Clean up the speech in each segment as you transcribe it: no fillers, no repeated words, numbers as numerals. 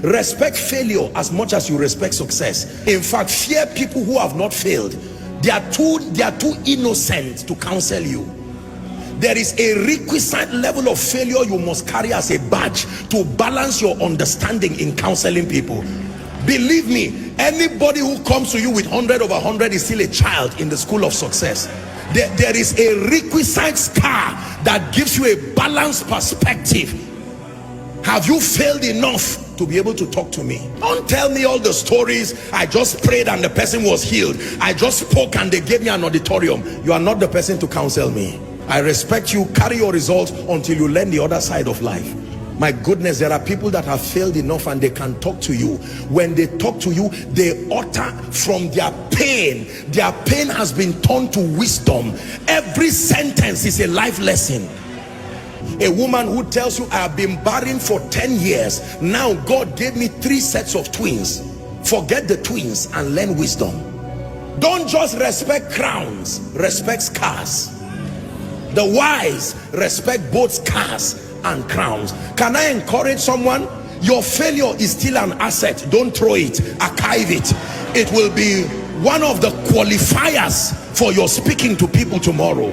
Respect failure as much as you respect success. In fact, fear people who have not failed. They are too innocent to counsel you. There is a requisite level of failure you must carry as a badge to balance your understanding in counseling people. Believe me, anybody who comes to you with 100 over 100 is still a child in the school of success. There is a requisite scar that gives you a balanced perspective. Have you failed enough to be able to talk to me? Don't tell me all the stories. I just prayed and the person was healed. I just spoke and they gave me an auditorium. You are not the person to counsel me. I respect you. Carry your results until you learn the other side of life. My goodness, there are people that have failed enough and they can talk to you. When they talk to you, they utter from their pain. Their pain has been turned to wisdom. Every sentence is a life lesson. A woman who tells you, I have been barren for 10 years. Now God gave me 3 sets of twins. Forget the twins and learn wisdom. Don't just respect crowns, respect scars. The wise respect both scars and crowns. Can I encourage someone? Your failure is still an asset. Don't throw it, archive it. It will be one of the qualifiers for your speaking to people tomorrow.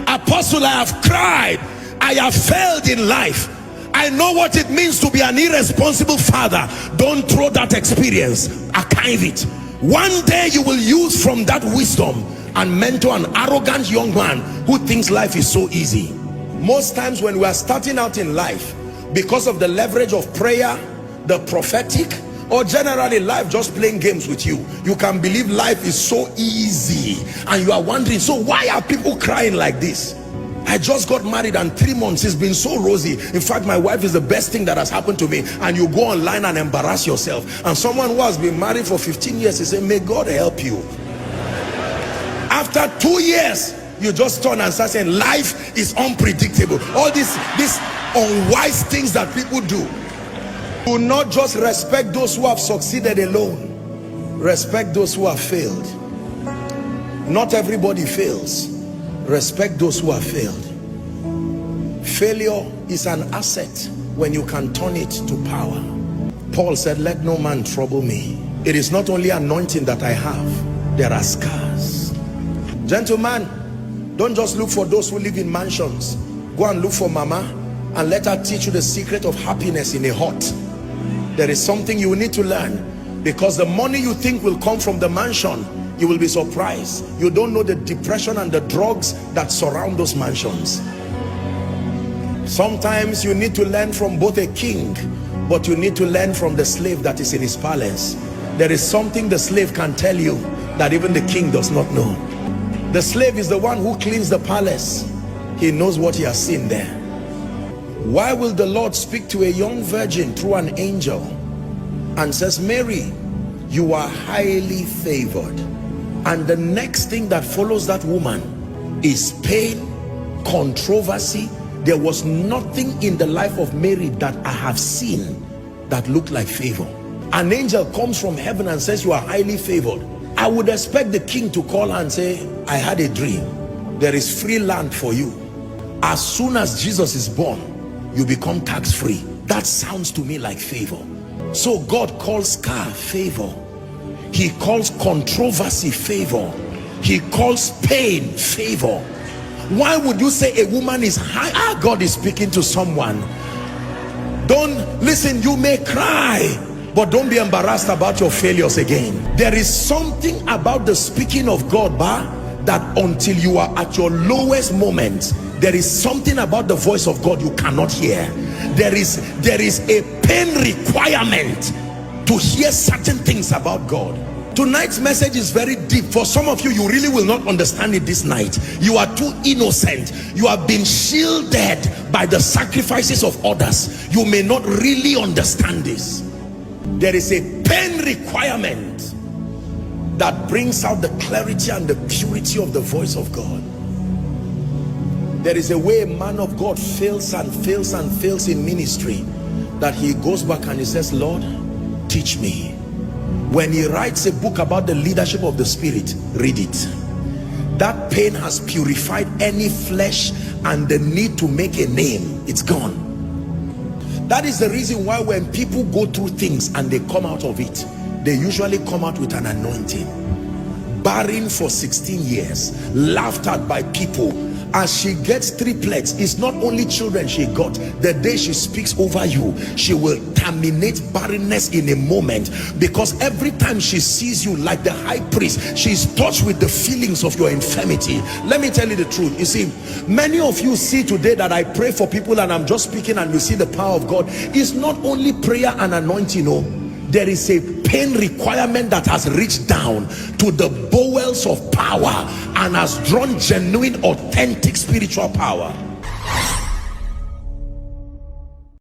Apostle, I have cried, I have failed in life, I know what it means to be an irresponsible father. Don't throw that experience, archive it. One day you will use from that wisdom and mentor an arrogant young man who thinks life is so easy. Most times when we are starting out in life, because of the leverage of prayer, the prophetic, or generally life just playing games with you, you can believe life is so easy and you are wondering, so why are people crying like this? I just got married and 3 months it's been so rosy. In fact, my wife is the best thing that has happened to me. And you go online and embarrass yourself. And someone who has been married for 15 years is saying, may God help you. After 2 years, you just turn and start saying life is unpredictable. All these unwise things that people do. Do not just respect those who have succeeded alone. Respect those who have failed. Not everybody fails. Respect those who have failed. Failure is an asset when you can turn it to power. Paul said, let no man trouble me. It is not only anointing that I have, there are scars. Gentlemen, don't just look for those who live in mansions. Go and look for mama and let her teach you the secret of happiness in a hut. There is something you need to learn, because the money you think will come from the mansion, you will be surprised. You don't know the depression and the drugs that surround those mansions. Sometimes you need to learn from both a king, but you need to learn from the slave that is in his palace. There is something the slave can tell you that even the king does not know. The slave is the one who cleans the palace. He knows what he has seen there. Why will the Lord speak to a young virgin through an angel and says, Mary, you are highly favored? And the next thing that follows that woman is pain, controversy. There was nothing in the life of Mary that I have seen that looked like favor. An angel comes from heaven and says, you are highly favored. I would expect the king to call her and say, I had a dream. There is free land for you. As soon as Jesus is born, you become tax-free. That sounds to me like favor. So God calls scar favor. He calls controversy favor. He calls pain favor. Why would you say a woman is high? God is speaking to someone. Don't listen, you may cry, but don't be embarrassed about your failures again. There is something about the speaking of God, that until you are at your lowest moment, there is something about the voice of God you cannot hear. There is a pain requirement to hear certain things about God. Tonight's message is very deep. For some of you, you really will not understand it this night. You are too innocent. You have been shielded by the sacrifices of others. You may not really understand this. There is a pain requirement that brings out the clarity and the purity of the voice of God. There is a way a man of God fails and fails and fails in ministry, that he goes back and he says, Lord, teach me. When he writes a book about the leadership of the Spirit, read it. That pain has purified any flesh and the need to make a name. It's gone. That is the reason why when people go through things and they come out of it, they usually come out with an anointing. Barren for 16 years, laughed at by people. As she gets triplets, it's not only children she got. The day she speaks over you, she will terminate barrenness in a moment, because every time she sees you, like the high priest, she's touched with the feelings of your infirmity. Let me tell you the truth. You see, many of you see today that I pray for people and I'm just speaking and you see the power of God. It's not only prayer and anointing, no. There is a pain requirement that has reached down to the bowels of power and has drawn genuine, authentic spiritual power.